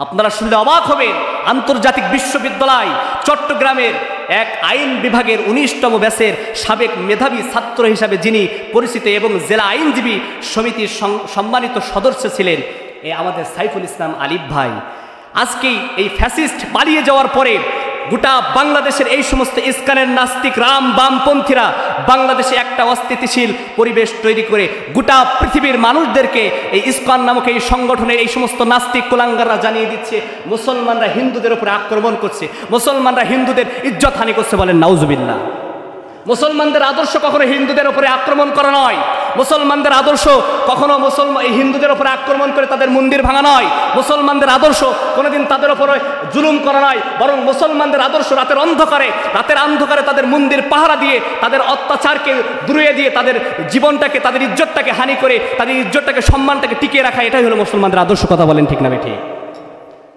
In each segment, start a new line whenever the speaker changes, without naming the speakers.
আপনারা শুনলে অবাক হবেন, আন্তর্জাতিক বিশ্ববিদ্যালয় চট্টগ্রামের এক আইন বিভাগের 19তম ব্যাচের সাবেক মেধাবী ছাত্র হিসাবে যিনি পরিচিত এবং জেলা আইনজীবী সমিতির সম্মানিত সদস্য ছিলেন আমাদের সাইফুল ইসলাম আলিফ ভাই, আজকেই এই ফ্যাসিস্ট পালিয়ে যাওয়ার পরে গোটা বাংলাদেশের এই সমস্ত ইস্কনের নাস্তিক রাম বামপন্থীরা বাংলাদেশে একটা অস্থিতিশীল পরিবেশ তৈরি করে গোটা পৃথিবীর মানুষদেরকে এই ইস্কন নামক এই সংগঠনের এই সমস্ত নাস্তিক কুলাঙ্গাররা জানিয়ে দিচ্ছে মুসলমানরা হিন্দুদের উপরে আক্রমণ করছে, মুসলমানরা হিন্দুদের ইজ্জত হানি করছে। বলেন নাউজুবিল্লাহ। মুসলমানদের আদর্শ কখনো হিন্দুদের উপরে আক্রমণ করা নয়, মুসলমানদের আদর্শ কখনো হিন্দুদের উপরে আক্রমণ করে তাদের মন্দির ভাঙা নয়, মুসলমানদের আদর্শ কোনোদিন তাদের উপরে জুলুম করা নয়, বরং মুসলমানদের আদর্শ রাতের অন্ধকারে তাদের মন্দির পাহারা দিয়ে তাদের অত্যাচারকে দূরে দিয়ে তাদের জীবনটাকে তাদের ইজ্জতটাকে হানি করে তাদের ইজ্জতটাকে সম্মানটাকে টিকিয়ে রাখা, এটাই হলো মুসলমানদের আদর্শ। কথা বলেন ঠিক না বেঠিক?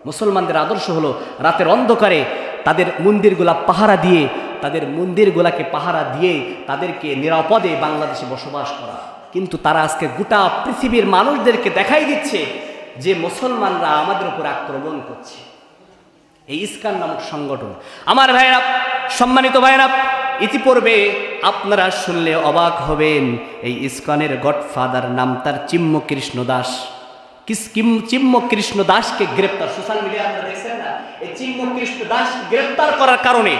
মুসলমানদের আদর্শ হলো রাতের অন্ধকারে তাদের মন্দিরগুলা পাহারা দিয়ে তাদেরকে নিরাপদে বাংলাদেশে বসবাস করা। কিন্তু তারা আজকে গোটা পৃথিবীর মানুষদেরকে দেখাই দিচ্ছে যে মুসলমানরা আমাদের উপর আক্রমণ করছে। এই ইস্কন নামক সংগঠন, আমার ভাইয়েরা, সম্মানিত ভাইয়েরা, ইতিপূর্বে আপনারা শুনলে অবাক হবেন, এই ইস্কনের গডফাদার নাম তার চিম্ম কৃষ্ণ দাস। চিম্ম কৃষ্ণ দাসকে গ্রেপ্তার, সোশ্যাল মিডিয়া আপনারা দেখছেন না, এই চিম্ম কৃষ্ণ দাস গ্রেপ্তার করার কারণে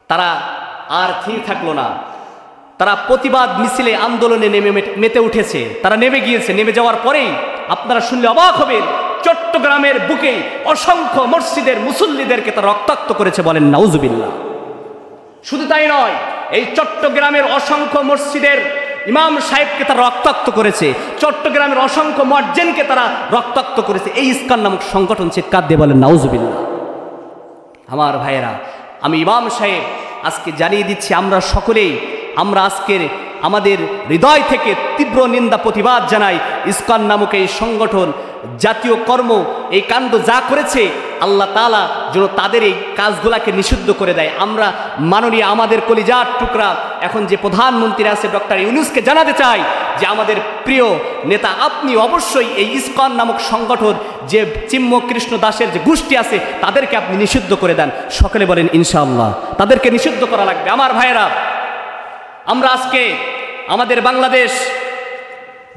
তারা আর স্থির থাকলো না, তারা প্রতিবাদ মিছিলে আন্দোলনে মেতে উঠেছে, তারা নেমে গিয়েছে। নেমে যাওয়ার পরেই আপনারা শুনলে অবাক হবেন, চট্টগ্রামের বুকে অসংখ্য মসজিদের মুসল্লিদেরকে তারা রক্তাক্ত করেছে। বলেন নাউজুবিল্লাহ। শুধু তাই নয়, এই চট্টগ্রামের অসংখ্য মসজিদের ইমাম সাহেবকে তারা রক্তাক্ত করেছে, চট্টগ্রামের অসংখ্য মুয়াজ্জিনকে তারা রক্তাক্ত করেছে। এই ইস্কন নামক সংগঠন চিৎকার দিয়ে বলেন নাউজুবিল্লাহ। আমার ভাইয়েরা, আমি ইমাম সাহেব আজকে জানিয়ে দিচ্ছি, আমরা সকলেই আজকের আমাদের হৃদয় থেকে তীব্র নিন্দা প্রতিবাদ জানাই। ইস্কন নামক এই সংগঠন জাতীয় কর্ম এই কাণ্ড যা করেছে, আল্লাহ তাআলা যেন তাদের এই কাজগুলাকে নিষিদ্ধ করে দেয়। আমরা মাননীয় আমাদের কলিজার টুকরা এখন যে প্রধানমন্ত্রী আছে ডক্টর ইউনূসকে জানাতে চাই যে আমাদের প্রিয় নেতা, আপনি অবশ্যই এই ইস্কন নামক সংগঠন যে চিম্ম কৃষ্ণ দাসের যে গোষ্ঠী আছে তাদেরকে আপনি নিষিদ্ধ করে দেন। সকলে বলেন ইনশাআল্লাহ, তাদেরকে নিষিদ্ধ করা লাগবে। আমার ভাইয়েরা, আমরা আজকে আমাদের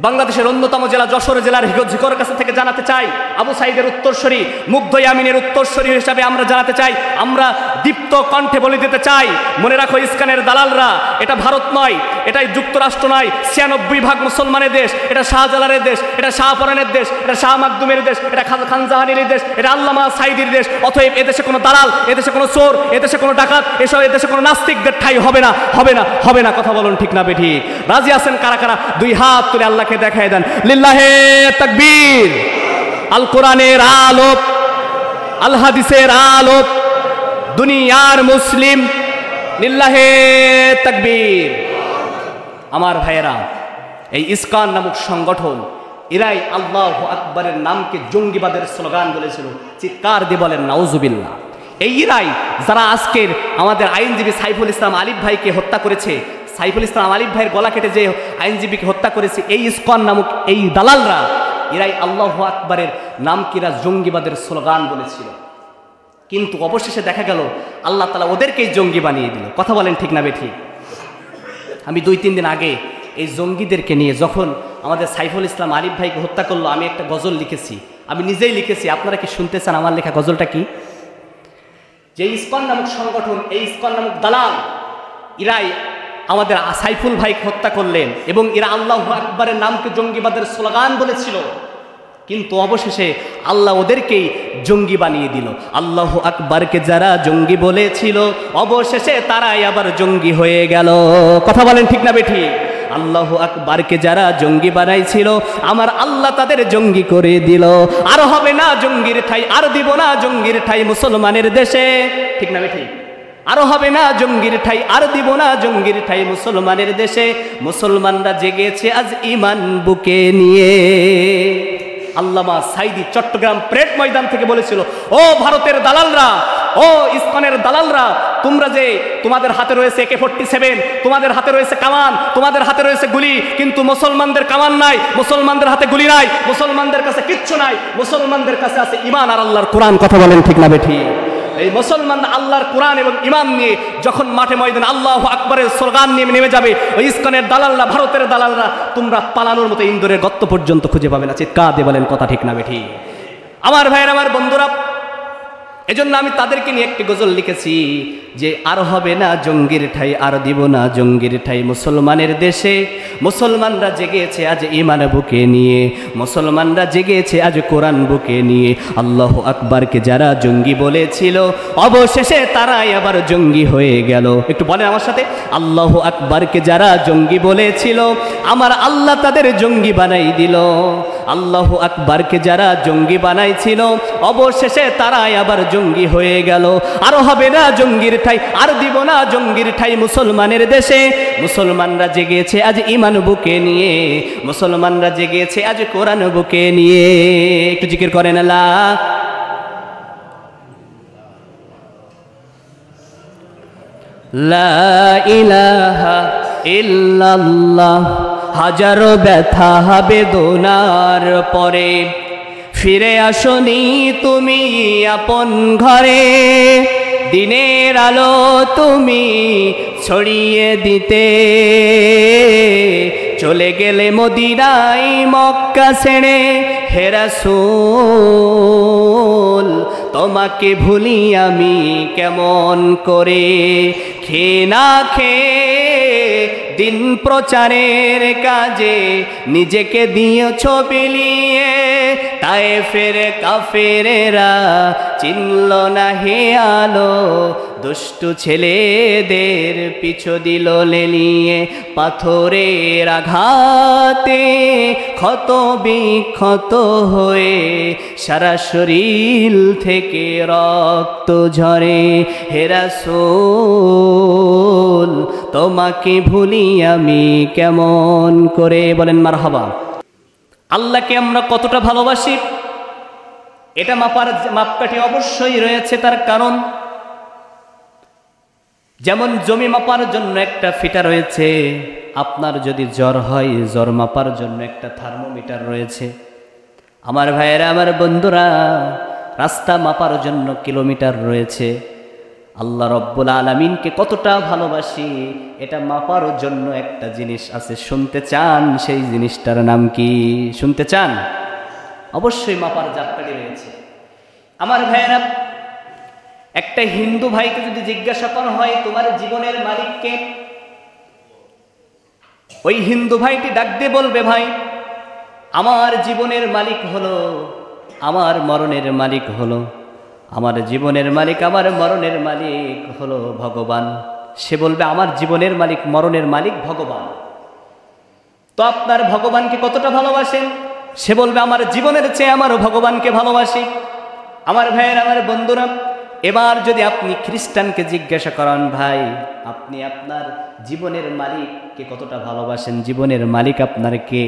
বাংলাদেশের অন্যতম জেলা যশোর জেলার হিকর কাছে থেকে জানাতে চাই, আবু সাইদের উত্তরসূরি, মুগ্ধ ইয়ামিনের উত্তরসূরি হিসাবে আমরা জানাতে চাই, আমরা দীপ্ত কণ্ঠে বলে দিতে চাই, মনে রাখো ইস্কনের দালালরা এটা ভারত নয়, এটাই যুক্তরাষ্ট্র নয়, 96% মুসলমানের দেশ, এটা শাহজালালের দেশ, এটা শাহপরানের দেশ, এটা শাহ মাকদুমের দেশ, এটা খানজাহানির দেশ, এটা আল্লামা সাইদির দেশ। অতএব এদেশে কোনো দালাল, এদেশে কোনো চোর, এদেশে কোনো ডাকাত, এদেশে কোনো নাস্তিকদের ঠাঁই হবে না, হবে না, হবে না। কথা বলুন ঠিক না বেঠিক? রাজি আছেন কারা কারা? দুই হাত তুলে আল্লাহকে দেখায় দেন। লিল্লাহে তাকবীর। আল কোরআনের আলোক, আল হাদিসের আলোক, দুনিয়ার মুসলিম, লিল্লাহে তাকবীর। আমার ভাইয়েরা, এই ইস্কন নামক সংগঠন এরাই আল্লাহু আকবারের নামকে জঙ্গিবাদের স্লোগান বলেছিল। চিৎকার দিয়ে বলেন নাউজুবিল্লাহ। এই এরাই যারা আজকের আমাদের আইনজীবী সাইফুল ইসলাম আলিফ ভাইকে হত্যা করেছে, সাইফুল ইসলাম আলিফ ভাইয়ের গলা কেটে যে আইনজীবীকে হত্যা করেছে, এই ইস্কন নামক এই দালালরা এরাই আল্লাহু আকবারের নামকিরা জঙ্গিবাদের স্লোগান বলেছিল। কিন্তু অবশেষে দেখা গেল আল্লাহ তাআলা ওদেরকেই জঙ্গি বানিয়ে দিল। কথা বলেন ঠিক না বেঠিক? আমি 2-3 দিন আগে এই জঙ্গিদেরকে নিয়ে যখন আমাদের সাইফুল ইসলাম আলিফ ভাইকে হত্যা করলো, আমি একটা গজল লিখেছি, আমি নিজেই লিখেছি। আপনারা কি শুনতে চান আমার লেখা গজলটা কি? যে ইস্কন নামক সংগঠন, এই ইস্কন নামক দালাল এরাই আমাদের সাইফুল ভাইকে হত্যা করলেন এবং এরা আল্লাহু আকবারের নামকে জঙ্গিবাদের স্লোগান বলেছিল। কিন্তু অবশেষে আল্লাহ ওদেরকেই জঙ্গি বানিয়ে দিল। আল্লাহু আকবারকে যারা জঙ্গি বলেছিল, অবশেষে তারাই আবার জঙ্গি হয়ে গেল। কথা বলেন ঠিক না বেঠিক? আল্লাহু আকবারকে যারা জঙ্গি বানাইছিল, আমার আল্লাহ তাদের জঙ্গি করে দিল। আর হবে না জঙ্গির ঠাই, আর দিব না জঙ্গির ঠাই মুসলমানের দেশে। ঠিক না বেঠিক? আরো হবে না জঙ্গির ঠাই, আর দিব না জঙ্গির ঠাই মুসলমানের দেশে। মুসলমানরা জেগেছে আজ ঈমান বুকে নিয়ে। আল্লামা সাইদি চট্টগ্রাম প্রেড ময়দান থেকে বলেছিল, ও ভারতের দালালরা, ও ইসকনের দালালরা, তোমরা যে তোমাদের হাতে রয়েছে AK-47, তোমাদের হাতে রয়েছে কামান, তোমাদের হাতে রয়েছে গুলি, কিন্তু মুসলমানদের কামান নাই, মুসলমানদের হাতে গুলি নাই, মুসলমানদের কাছে কিচ্ছু নাই, মুসলমানদের কাছে আছে ঈমান আর আল্লাহর কোরআন। কথা বলেন ঠিক না বেঠিক? এই মুসলমান আল্লাহর কোরআন এবং ঈমান নিয়ে যখন মাঠে ময়দানে আল্লাহু আকবারের স্লোগান নিয়ে নেমে যাবে, ওই ইসকনের দালালরা, ভারতের দালালরা, তোমরা পালানোর মতো ইন্দোরের গর্ত পর্যন্ত খুঁজে পাবে না। চিৎকার দিয়ে বলেন কথা ঠিক না বেঠিক? আমার ভাইয়ের, আমার বন্ধুরা, এজন্য আমি তাদেরকে নিয়ে একটি গজল লিখেছি যে আর হবে না জঙ্গির ঠাই, আর দিব না জঙ্গির ঠাই মুসলমানের দেশে। মুসলমানরা জেগেছে আজ ঈমান বুকে নিয়ে, মুসলমানরা জেগেছে আজ কোরআন বুকে নিয়ে। আল্লাহু আকবারকে যারা জঙ্গি বলেছিল, অবশেষে তারাই আবার জঙ্গি হয়ে গেল। একটু বলেন আমার সাথে, আল্লাহু আকবারকে যারা জঙ্গি বলেছিল, আমার আল্লাহ তাদের জঙ্গি বানাই দিল। আল্লাহু আকবারকে যারা জঙ্গি বানাইছিল, অবশেষে তারাই আবার জঙ্গি হয়ে গেল। আর হবে না জঙ্গির ঠাই, আর দিব না জঙ্গির ঠাই মুসলমানের দেশে। মুসলমানরা জেগেছে আজ ঈমান বুকে নিয়ে, মুসলমানরা জেগেছে আজ কোরআন বুকে নিয়ে। একটু জিকির করেন লা লা ইলাহা ইল্লাল্লাহ। হাজারো ব্যথা বেদনার পরে ফিরে আসনি তুমি আপন ঘরে। দিনের আলো তুমি ছড়িয়ে দিতে, চলে গেলে মদিনায় মক্কা ছেড়ে। হে রাসূল তোমাকে ভুলি আমি কেমন করে, খেয়ে না খেয়ে দিন প্রচারের কাজে নিজেকে দিয়েছ বিলিয়ে। তায়েফের কাফেরেরা চিনল না হে আলো, দুষ্টু ছেলেদের পিছু দিল লেলিয়ে। পাথরের আঘাতে ক্ষত বিক্ষত হয়ে সারা শরীর থেকে রক্ত ঝরে। হে রাসূল তোমাকে ভুলি আমি কেমন করে, বলেন মারহাবা। আল্লাহকে আমরা কতটা ভালোবাসি এটা মাপার মাপকাঠি অবশ্যই রয়েছে। তার কারণ, যেমন জমি মাপার জন্য একটা ফিতা রয়েছে, আপনার যদি জ্বর হয় জ্বর মাপার জন্য একটা থার্মোমিটার রয়েছে। আমার ভাইয়েরা, আমার বন্ধুরা, রাস্তা মাপার জন্য কিলোমিটার রয়েছে। আল্লাহ রব্বুল আলামিনকে কতটা ভালোবাসি এটা মাপার জন্য একটা জিনিস আছে। শুনতে চান সেই জিনিসটার নাম কি? শুনতে চান? অবশ্যই মাপার জাতকাঠি রয়েছে। আমার ভাইয়েরা, একটা হিন্দু ভাইকে যদি জিজ্ঞাসা করা হয় তোমার জীবনের মালিককে, ওই হিন্দু ভাইটি ডাক দিয়ে বলবে, ভাই আমার জীবনের মালিক হলো, আমার মরণের মালিক হলো, আমার জীবনের মালিক, আমার মরণের মালিক হলো ভগবান। সে বলবে আমার জীবনের মালিক, মরণের মালিক ভগবান। তো আপনার ভগবানকে কতটা ভালোবাসেন? সে বলবে আমার জীবনের চেয়ে আমার ভগবানকে ভালোবাসি। আমার ভাইয়ের, আমার বন্ধুরা, এবার যদি আপনি খ্রিস্টানকে জিজ্ঞাসা করেন, ভাই আপনি আপনার জীবনের মালিককে কতটা ভালোবাসেন, জীবনের মালিক আপনার কে?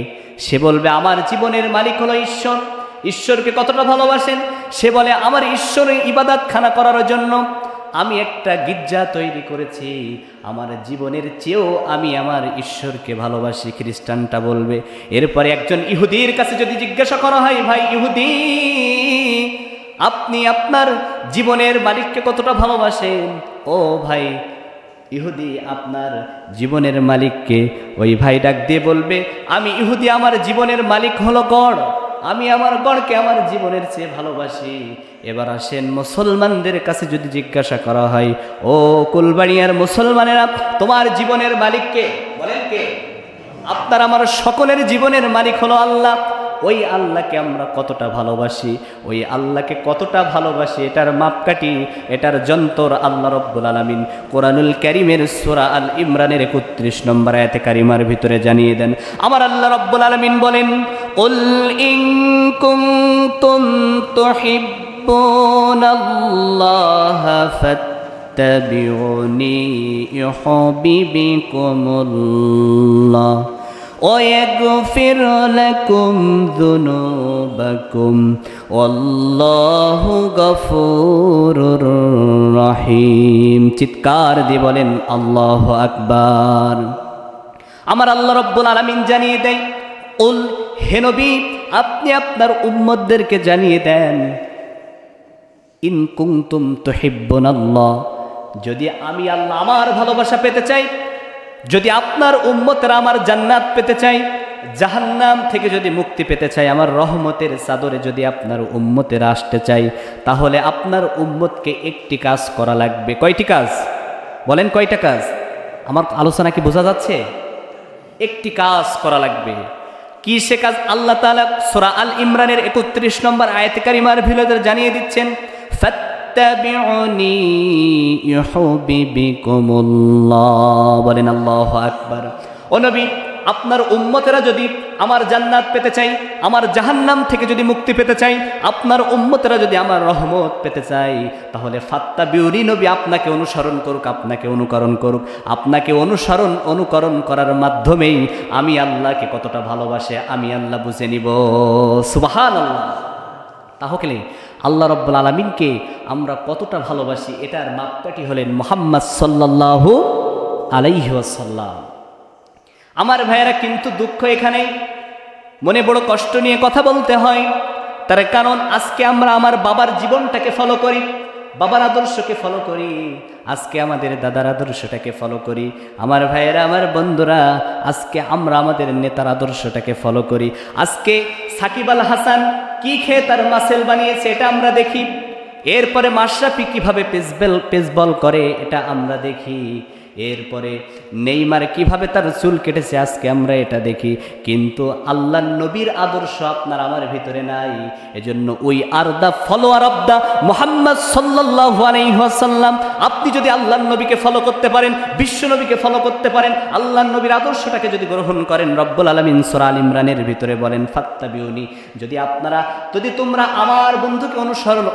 সে বলবে আমার জীবনের মালিক হলো ঈশ্বর। ঈশ্বরকে কতটা ভালোবাসেন? সে বলে আমার ঈশ্বরের ইবাদতখানা করার জন্য আমি একটা গির্জা তৈরি করেছি, আমার জীবনের চেয়েও আমি আমার ঈশ্বরকে ভালোবাসি। খ্রিস্টানটা বলবে। এরপরে একজন ইহুদির কাছে যদি জিজ্ঞাসা করা হয়, ভাই ইহুদি আপনি আপনার জীবনের মালিককে কতটা ভালোবাসেন? ও ভাই ইহুদি আপনার জীবনের মালিককে? ওই ভাই ডাক দিয়ে বলবে আমি ইহুদি, আমার জীবনের মালিক হলো গড়, আমি আমার গড়কে আমার জীবনের চেয়ে ভালোবাসি। এবার আসেন মুসলমানদের কাছে যদি জিজ্ঞাসা করা হয়, ও কুলবাড়িয়ার মুসলমানেরা তোমার জীবনের মালিক কে? বলেন কে? আপনার আমার সকলের জীবনের মালিক হলো আল্লাহ। ওই আল্লাহকে আমরা কতটা ভালোবাসি, ওই আল্লাহকে কতটা ভালোবাসি এটার মাপকাঠি, এটার যন্তর আল্লাহ রব্বুল আলামিন কোরআনুল কারীমের সূরা আল ইমরানের 31 নম্বর আয়াতে কারিমার ভিতরে জানিয়ে দেন। আমার আল্লাহ রব্বুল আলামিন বলেন, কুল ইন কুনতুম তুহিব্বুনাল্লাহা ফাত্তাবিউনি ইউহিব্বুকুমুল্লাহ। ও
ويغفر لكم ذنوبكم والله غفور رحيم চিৎকার দিয়ে বলেন আল্লাহু আকবার। আমার আল্লাহ রাব্বুল আলামিন জানিয়ে দেয়, উল হে নবী আপনি আপনার উম্মতদেরকে জানিয়ে দেন, ইন কুনতুম তুহিব্বুনাল্লাহ, যদি আমি আল্লাহ আমার ভালোবাসা পেতে চাই, যদি আপনার উম্মতরা আমার জান্নাত পেতে চাই, জাহান্নাম থেকে যদি মুক্তি পেতে চাই, আমার রহমতের চাদরে যদি আপনার উম্মতেরা আসতে চাই, তাহলে আপনার উম্মতকে একটি কাজ করা লাগবে। কয়টি কাজ বলেন? কয়টা কাজ? আমার আলোচনা কি বোঝা যাচ্ছে? একটি কাজ করা লাগবে। কি সে কাজ? আল্লাহ তাআলা সূরা আল ইমরানের ৩১ নম্বর আয়াতে কারিমার ভিতরে জানিয়ে দিচ্ছেন, ফাত্তাবিউনি ইউহিব্বুকুমুল্লাহ। বলেন আল্লাহু আকবার। ও নবী আপনার উম্মতেরা যদি আমার জান্নাত পেতে চাই, আমার জাহান্নাম থেকে যদি মুক্তি পেতে চাই, আপনার উম্মতেরা যদি আমার রহমত পেতে চাই, তাহলে ফাত্তাবিউনি, নবী আপনাকে অনুসরণ করুক, আপনাকে অনুকরণ করুক। আপনাকে অনুকরণ করার মাধ্যমেই আমি আল্লাহকে কতটা ভালোবাসে আমি আল্লাহ বুঝে নিব। সুবহানাল্লাহ। তাহলে আল্লাহ রাব্বুল আলামিনকে আমরা কতটা ভালোবাসি এটার মাপকাঠি হলেন মুহাম্মদ সাল্লাল্লাহু আলাইহি ওয়াসাল্লাম। আমার ভাইয়েরা, কিন্তু দুঃখ এখানে, মনে বড় কষ্ট নিয়ে কথা বলতে হয়। তার কারণ আজকে আমরা আমার বাবার জীবনটাকে ফলো করি, বাবার আদর্শকে ফলো করি, আজকে আমাদের দাদার আদর্শটাকে ফলো করি। আমার ভাইয়েরা, আমার বন্ধুরা, আজকে আমরা আমাদের নেতার আদর্শটাকে ফলো করি। আজকে সাকিব আল হাসান কি খেয়ে তার মাসেল বানিয়েছে এটা আমরা দেখি। এরপরে মাশরাফি কিভাবে পেসবল করে এটা আমরা দেখি। এরপরে নেইমার কিভাবে তার চুল কেটেছে আজকে আমরা এটা দেখি। কিন্তু আল্লাহর নবীর আদর্শ আপনার আমার ভিতরে নাই। এজন্য we are the follower of the Muhammad সাল্লাল্লাহু আলাইহি ওয়াসাল্লাম। আপনি যদি আল্লাহর নবীকে ফলো করতে পারেন, বিশ্ব নবীকে ফলো করতে পারেন, আল্লাহর নবীর আদর্শটাকে যদি গ্রহণ করেন, রব্বুল আলামিন সূরা আল ইমরানের ভিতরে বলেন ফাত্তাবিউনি, যদি তোমরা আমার বন্ধুকে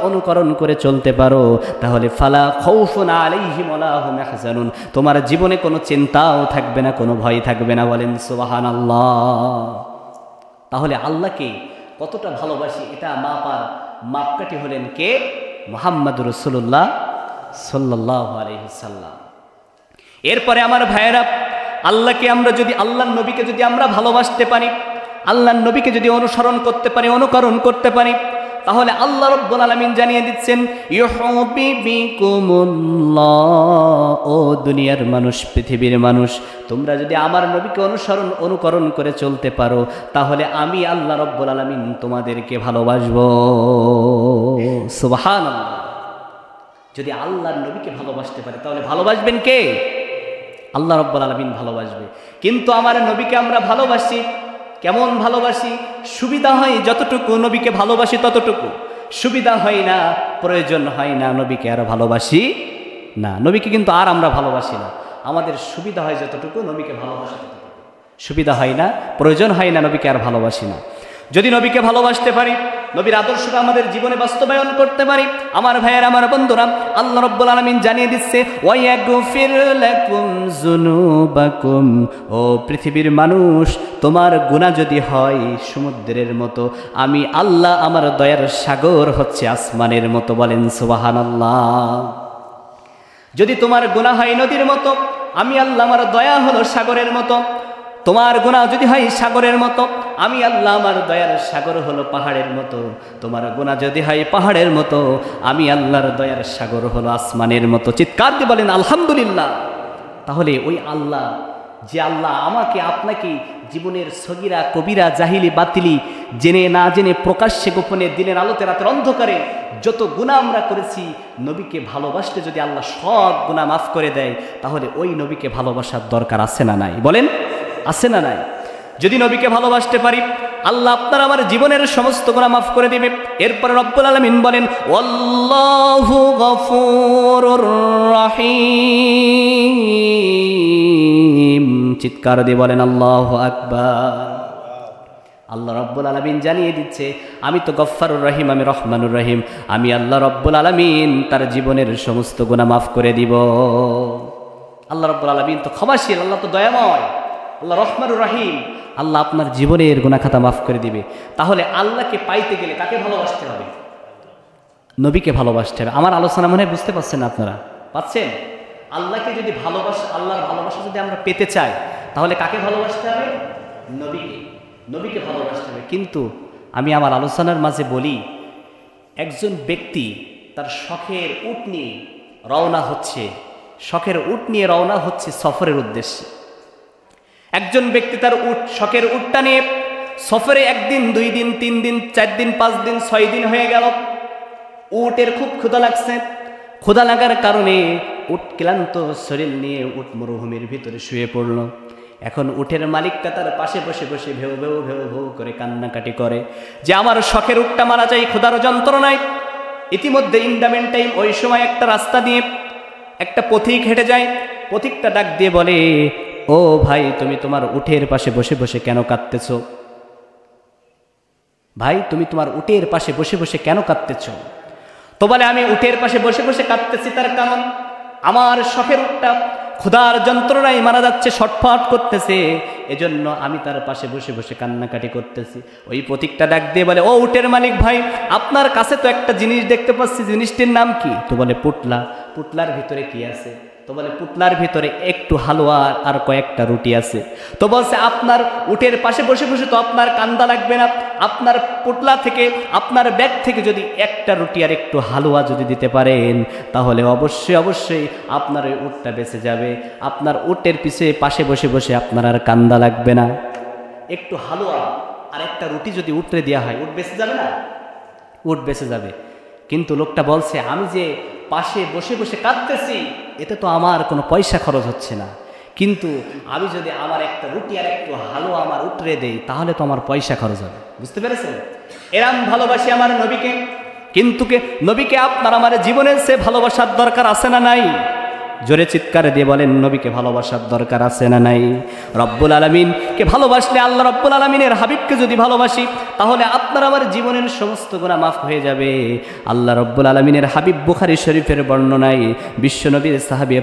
অনুকরণ করে চলতে পারো, তাহলে ফালা খাউফুন আলাইহিম ওয়ালা হুম ইয়াহজানুন, তোমার জীবনে কোনো চিন্তাও থাকবে না, কোনো ভয় থাকবে না। বলেন সুবহানাল্লাহ। তাহলে আল্লাহকে কতটা ভালোবাসি এটা মাপার মাপকাঠি হলেন কে? মুহাম্মদুর রাসূলুল্লাহ সাল্লাল্লাহু আলাইহি ওয়াসাল্লাম। এরপরে আমার ভাইয়েরা, আল্লাহকে আমরা যদি, আল্লাহর নবীকে যদি আমরা ভালোবাসতে পারি, আল্লাহর নবীকে যদি অনুসরণ করতে পারি, অনুকরণ করতে পারি, তাহলে আল্লাহ রাব্বুল আলামিন জানিয়ে দিচ্ছেন ইউহিব্বুকুমুল্লাহ। ও দুনিয়ার মানুষ, পৃথিবীর মানুষ, তোমরা যদি আমার নবীকে অনুকরণ করে চলতে পারো, তাহলে আমি আল্লাহ রাব্বুল আলামিন তোমাদেরকে ভালোবাসবো। সুবহানাল্লাহ। যদি আল্লাহর নবীকে ভালোবাসতে পারে, তাহলে ভালোবাসবেন কে? আল্লাহ রাব্বুল আলামিন ভালোবাসবে। কিন্তু আমার নবীকে আমরা ভালোবাসি, কেমন ভালোবাসি? সুবিধা হয় যতটুকু নবীকে ভালোবাসি ততটুকু, সুবিধা হয় না, প্রয়োজন হয় না, নবীকে আর ভালোবাসি না। নবীকে কিন্তু আর আমরা ভালোবাসি না। আমাদের সুবিধা হয় যতটুকু, নবীকে ভালোবাসি ততটুকু, সুবিধা হয় না, প্রয়োজন হয় না, নবীকে আর ভালোবাসি না। যদি নবীকে ভালোবাসতে পারি, নবীর আদর্শটা আমাদের জীবনে বাস্তবায়ন করতে পারি, আমার ভাইয়ের, আমার বন্ধুরা, আল্লাহ রাব্বুল আলামিন জানিয়ে দিচ্ছে ওয়ায়াগফির লাকুম যুনুবাকুম। ও পৃথিবীর মানুষ, তোমার গুনাহ যদি হয় সমুদ্রের মতো, আমি আল্লাহ আমার দয়ার সাগর হচ্ছে আসমানের মতো। বলেন সুবহানাল্লাহ। যদি তোমার গুনাহ হয় নদীর মতো, আমি আল্লাহ আমার দয়া হলো সাগরের মতো। তোমার গুনাহ যদি হয় সাগরের মতো, আমি আল্লাহ আমার দয়ার সাগর হলো পাহাড়ের মতো। তোমার গুনাহ যদি হয় পাহাড়ের মতো, আমি আল্লাহর দয়ার সাগর হলো আসমানের মতো। চিৎকার দিয়ে বলেন আলহামদুলিল্লাহ। তাহলে ওই আল্লাহ, যে আল্লাহ আমাকে আপনাকে জীবনের সগীরা কবিরা জাহিলি বাতিলি জেনে না জেনে প্রকাশ্যে গোপনে দিনের আলোতে রাতের অন্ধকারে যত গুনাহ আমরা করেছি, নবীকে ভালোবাসলে যদি আল্লাহ সব গুনাহ মাফ করে দেয়, তাহলে ওই নবীকে ভালোবাসার দরকার আছে না নাই? বলেন আছে না নাই? যদি নবীকে ভালোবাসতে পারি, আল্লাহ আপনার আমার জীবনের সমস্ত গুনাহ মাফ করে দিবে। এরপর রব্বুল আলামিন বলেন আল্লাহু গফুরুর রহিম। চিৎকার দিয়ে বলেন আল্লাহু আকবার। আল্লাহ রব্বুল আলামিন জানিয়ে দিচ্ছে, আমি তো গফফারুর রহিম, আমি রহমানুর রহিম। আমি আল্লাহ রব্বুল আলামিন তার জীবনের সমস্ত গুনাহ মাফ করে দিব। আল্লাহ রব্বুল আলামিন তো ক্ষমাশীল, আল্লাহ তো দয়াময়, আল্লাহ রহমানুর রহিম। আল্লাহ আপনার জীবনের গুনাহ খাতা মাফ করে দিবে। তাহলে আল্লাহকে পাইতে গেলে কাকে ভালোবাসতে হবে? নবীকে ভালোবাসতে হবে। আমার আলোচনা মনে হয় বুঝতে পারছেন আপনারা? পাচ্ছেন? আল্লাহকে যদি আল্লাহর ভালোবাসা যদি আমরা পেতে চাই, তাহলে কাকে ভালোবাসতে হবে? নবীকে ভালোবাসতে হবে। কিন্তু আমি আমার আলোচনার মাঝে বলি, একজন ব্যক্তি তার শখের উট নিয়ে রওনা হচ্ছে সফরের উদ্দেশ্যে। একজন ব্যক্তি তার শখের উটটা নিয়ে সফরে 1 দিন 2 দিন 3 দিন 4 দিন 5 দিন 6 দিন হয়ে গেল। উটের খুব ক্ষুধা লাগছে। ক্ষুধা লাগার কারণে উট ক্লান্ত শরীর নিয়ে উট মরুভূমির ভিতরে শুয়ে পড়ল। এখন উটের মালিকটা তার পাশে বসে বসে ভেউ ভেউ ভেউ ভেউ করে কান্নাকাটি করে যে আমার শখের উটটা মারা যায় ক্ষুধার যন্ত্রণায়। ইতিমধ্যে ইন্ডামেন টাইম, ওই সময় একটা রাস্তা দিয়ে একটা পথিক হেঁটে যায়। পথিকটা ডাক দিয়ে বলে, ও ভাই, তুমি তোমার উটের পাশে বসে বসে কেন কাঁদতেছ? ভাই, তুমি তোমার উটের পাশে বসে বসে কেন কাঁদতেছ? তো বলে, আমি উটের পাশে বসে বসে কাঁদতেছি তার কারণ আমার শখের উটটা ক্ষুধার যন্ত্রণায় মারা যাচ্ছে, ছটফট করতেছে, এজন্য আমি তার পাশে বসে বসে কান্নাকাটি করতেছি। ওই প্রতীকটা ডাক দিয়ে বলে, ও উটের মালিক ভাই, আপনার কাছে তো একটা জিনিস দেখতে পাচ্ছি, জিনিসটির নাম কি? তো বলে, পুটলা। পুটলার ভিতরে কি আছে? তো বলে, পুটলার ভিতরে একটু হালুয়া আর কয়েকটা রুটি আছে। তো বলছে, আপনার উটের পাশে বসে বসে তো আপনার কান্দা লাগবে না, আপনার পুটলা থেকে, আপনার ব্যাগ থেকে যদি একটা রুটি আর একটু হালুয়া যদি দিতে পারেন, তাহলে অবশ্যই অবশ্যই আপনার ওই উটটা বেঁচে যাবে। আপনার উটের পাশে বসে বসে আপনার আর কান্দা লাগবে না। একটু হালুয়া আর একটা রুটি যদি উটরে দেওয়া হয়, উট বেঁচে যাবে না? উট বেঁচে যাবে। কিন্তু লোকটা বলছে, আমি যে পাশে বসে বসে কাঁদতেছি, এতে তো আমার কোনো পয়সা খরচ হচ্ছে না, কিন্তু আমি যদি আমার একটা রুটি আর একটু হালুয়া আমার উতরে দেই, তাহলে তো আমার পয়সা খরচ হবে। বুঝতে পেরেছেন? এরম ভালোবাসি আমার নবীকে। কিন্তু নবীকে আপনার আমার জীবনের সে ভালোবাসার দরকার আছে না নাই? জোরে চিৎকার দিয়ে বলেন, নবীকে ভালোবাসার দরকার আছে না নাই? রব্বুল আলামিনকে ভালোবাসলে, আল্লাহ রব্বুল আলামিনের হাবিবকে যদি ভালোবাসি, তাহলে আপনার আমার জীবনের সমস্ত গুনাহ মাফ হয়ে যাবে। আল্লাহ রব্বুল আলামিনের হাবিব বুখারী শরীফের বর্ণনায় বিশ্বনবীর সাহাবী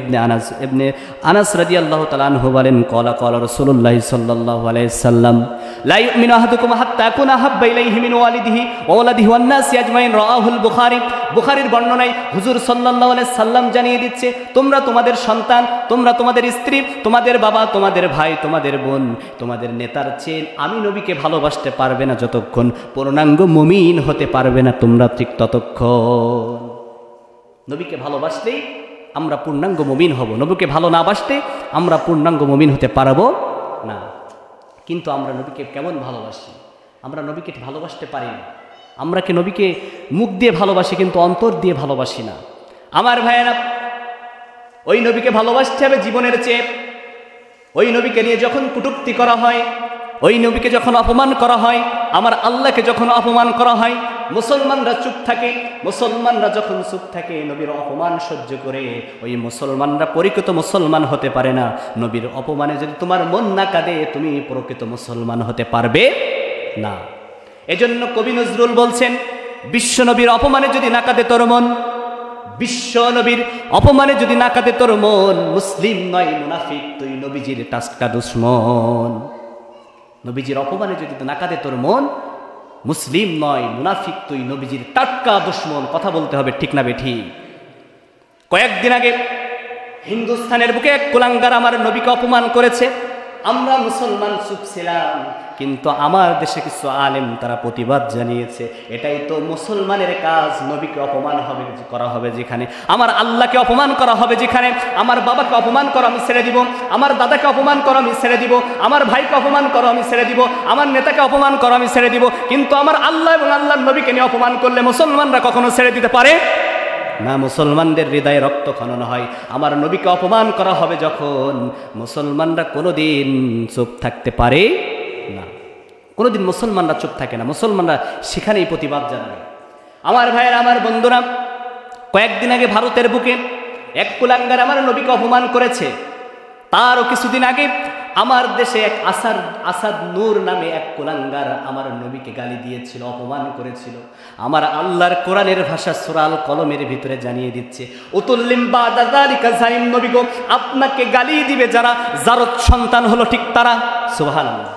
ইবনে আনাস রাদিয়াল্লাহু তাআলা আনহু বলেন, ক্বালা রাসূলুল্লাহ সাল্লাল্লাহু আলাইহি সাল্লাম, লা ইউমিনু আহাদুকুম হাত্তা আকুনা হাব্বা ইলাইহি মিন ওয়ালিদিহি ওয়া ওয়ালাদিহি ওয়ান নাসি আজমাইন। রাআহুল বুখারী। বুখারীর বর্ণনায় হুজুর সাল্লাল্লাহু আলাইহি সাল্লাম জানিয়ে দিচ্ছে, তোমরা তোমাদের সন্তান, তোমরা তোমাদের স্ত্রী, তোমাদের বাবা, তোমাদের ভাই, তোমাদের বোন, তোমাদের নেতার চেয়ে আমি নবীকে ভালোবাসতে পারবে না যতক্ষণ পূর্ণাঙ্গ মুমিন হতে পারবে না তোমরা, ঠিক ততক্ষণ। নবীকে ভালোবাসলেই আমরা পূর্ণাঙ্গ মুমিন হব। নবীকে ভালো না বাসতে আমরা পূর্ণাঙ্গ মুমিন হতে পারবো না। কিন্তু আমরা নবীকে কেমন ভালোবাসি? আমরা নবীকে ভালোবাসতে পারি না। আমরা কি নবীকে মুখ দিয়ে ভালোবাসি, কিন্তু অন্তর দিয়ে ভালোবাসি না। আমার ভাইয়েরা, ওই নবীকে ভালোবাসতে হবে জীবনের চেয়ে। ওই নবীকে নিয়ে যখন কটূক্তি করা হয়, ওই নবীকে যখন অপমান করা হয়, আমার আল্লাহকে যখন অপমান করা হয়, মুসলমানরা চুপ থাকে। মুসলমানরা যখন চুপ থাকে, নবীর অপমান সহ্য করে, ওই মুসলমানরা প্রকৃত মুসলমান হতে পারে না। নবীর অপমানে যদি তোমার মন না কাঁদে, তুমি প্রকৃত মুসলমান হতে পারবে না। এজন্য কবি নজরুল বলছেন, বিশ্ব নবীর অপমানে যদি না কাঁদে তোর মন, বিশ্ব নবীর অপমানে যদি না কাঁদে তোর মন, মুসলিম নয় মুনাফিক, তুই নবীজির টাটকা দুশ্মন। নবীজির অপমানে যদি না কাঁদে তোর মন, মুসলিম নয় মুনাফিক, তুই নবীজির টাটকা দুশ্মন। কথা বলতে হবে, ঠিক না বেঠিক? কয়েকদিন আগে হিন্দুস্তানের বুকে এক কুলাঙ্গার আমার নবীকে অপমান করেছে। আমরা মুসলমান চুপ ছিলাম, কিন্তু আমার দেশে কিছু আলেম তারা প্রতিবাদ জানিয়েছে। এটাই তো মুসলমানের কাজ। নবীকে অপমান করা হবে যেখানে, আমার আল্লাহকে অপমান করা হবে যেখানে, আমার বাবাকে অপমান করো আমি ছেড়ে দিব, আমার দাদাকে অপমান করো আমি ছেড়ে দিব, আমার ভাইকে অপমান করো আমি ছেড়ে দিব, আমার নেতাকে অপমান করো আমি ছেড়ে দিব, কিন্তু আমার আল্লাহ এবং আল্লাহর নবীকে নিয়ে অপমান করলে মুসলমানরা কখনো ছেড়ে দিতে পারে না। মুসলমানদের হৃদয়ে রক্ত খনন হয়। আমার নবীকে অপমান করা হবে যখন, মুসলমানরা কোনোদিন চুপ থাকতে পারে না। কোনোদিন মুসলমানরা চুপ থাকে না, মুসলমানরা সেখানেই প্রতিবাদ জানায়। আমার ভাইয়েরা, আমার বন্ধুরা, কয়েকদিন আগে ভারতের বুকে এক কুলাঙ্গার আমার নবীকে অপমান করেছে। তারও কিছুদিন আগে আমার দেশে এক আসাদ নূর নামে এক কুলাঙ্গার আমার নবীকে গালি দিয়েছিল, অপমান করেছিল। আমার আল্লাহর কোরআনের ভাষা সূরা আল কলমের ভিতরে জানিয়ে দিচ্ছে, উতুল্লিম বাদা যালিকা জালিম, নবী গো, আপনাকে গালি দিবে যারা জারদ সন্তান হলো ঠিক তারা। সুবহানাল্লাহ।